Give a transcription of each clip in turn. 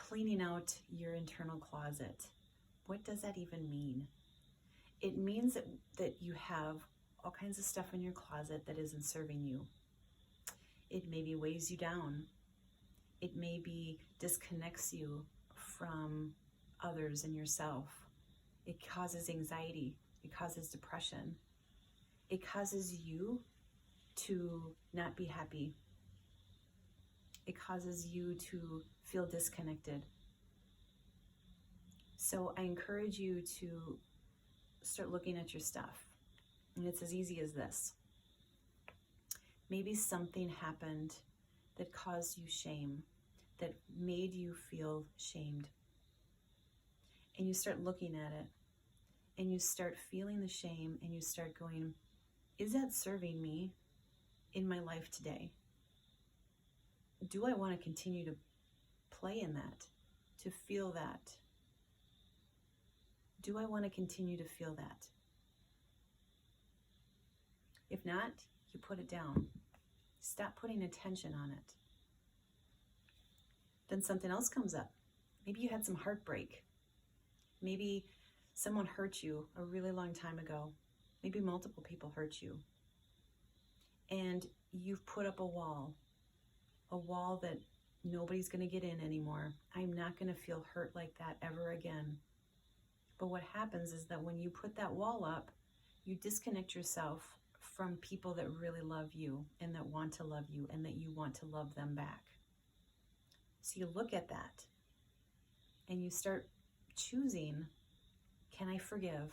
cleaning out your internal closet. What does that even mean? It means that you have all kinds of stuff in your closet that isn't serving you. It maybe weighs you down. It maybe disconnects you from others and yourself. It causes anxiety. It causes depression. It causes you to not be happy. It causes you to feel disconnected. So I encourage you to start looking at your stuff. And it's as easy as this. Maybe something happened that caused you shame, that made you feel shamed. And you start looking at it, and you start feeling the shame, and you start going, is that serving me in my life today? Do I want to continue to play in that, to feel that? Do I want to continue to feel that? If not, you put it down. Stop putting attention on it. Then something else comes up. Maybe you had some heartbreak. Maybe someone hurt you a really long time ago. Maybe multiple people hurt you. And you've put up a wall that nobody's going to get in anymore. I'm not going to feel hurt like that ever again. But what happens is that when you put that wall up, you disconnect yourself from people that really love you and that want to love you and that you want to love them back. So you look at that and you start choosing, can I forgive?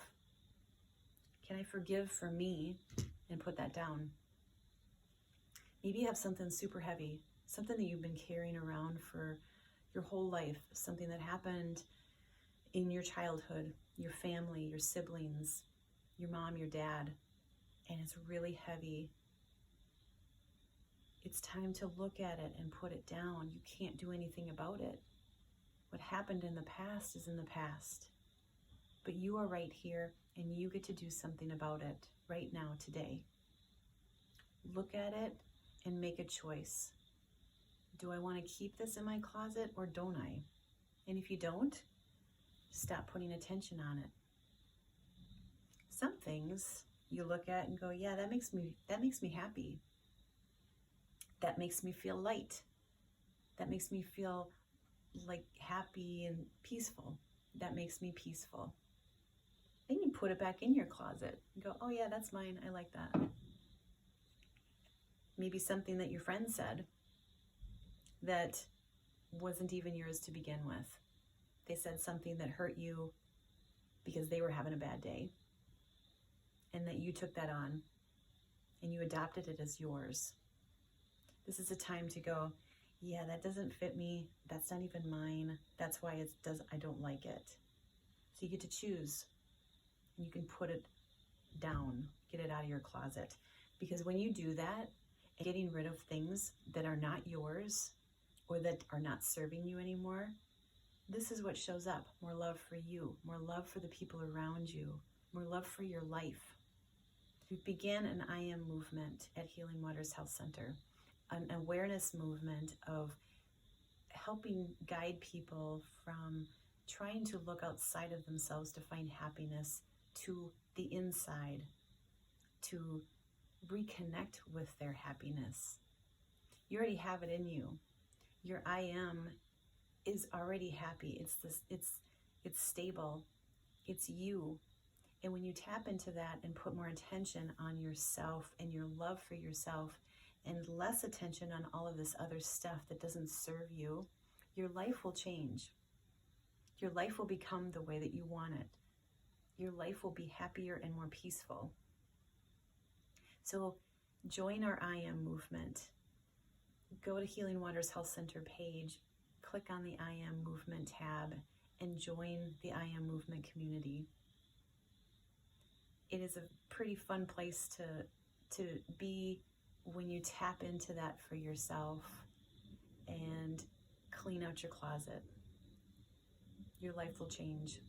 Can I forgive for me and put that down? Maybe you have something super heavy, something that you've been carrying around for your whole life, something that happened in your childhood, your family, your siblings, your mom, your dad, and it's really heavy. It's time to look at it and put it down. You can't do anything about it. What happened in the past is in the past. But you are right here and you get to do something about it right now, today. Look at it and make a choice. Do I want to keep this in my closet or don't I? And if you don't, stop putting attention on it. Some things you look at and go, yeah, that makes me happy. That makes me feel light. That makes me feel like happy and peaceful. That makes me peaceful. Then you put it back in your closet and go, oh yeah, that's mine. I like that. Maybe something that your friend said that wasn't even yours to begin with. They said something that hurt you because they were having a bad day, and that you took that on and you adopted it as yours. This is a time to go, yeah, that doesn't fit me. That's not even mine. That's why I don't like it. So you get to choose. You can put it down, get it out of your closet. Because when you do that, getting rid of things that are not yours or that are not serving you anymore, this is what shows up. More love for you, more love for the people around you, more love for your life. We began an I Am movement at Healing Waters Health Center, an awareness movement of helping guide people from trying to look outside of themselves to find happiness to the inside, to reconnect with their happiness. You already have it in you. Your I Am is already happy. It's stable. It's you. And when you tap into that and put more attention on yourself and your love for yourself and less attention on all of this other stuff that doesn't serve you, your life will change. Your life will become the way that you want it. Your life will be happier and more peaceful. So join our I Am movement. Go to Healing Waters Health Center page, click on the I Am movement tab, and join the I Am movement community. It is a pretty fun place to be when you tap into that for yourself and clean out your closet. Your life will change.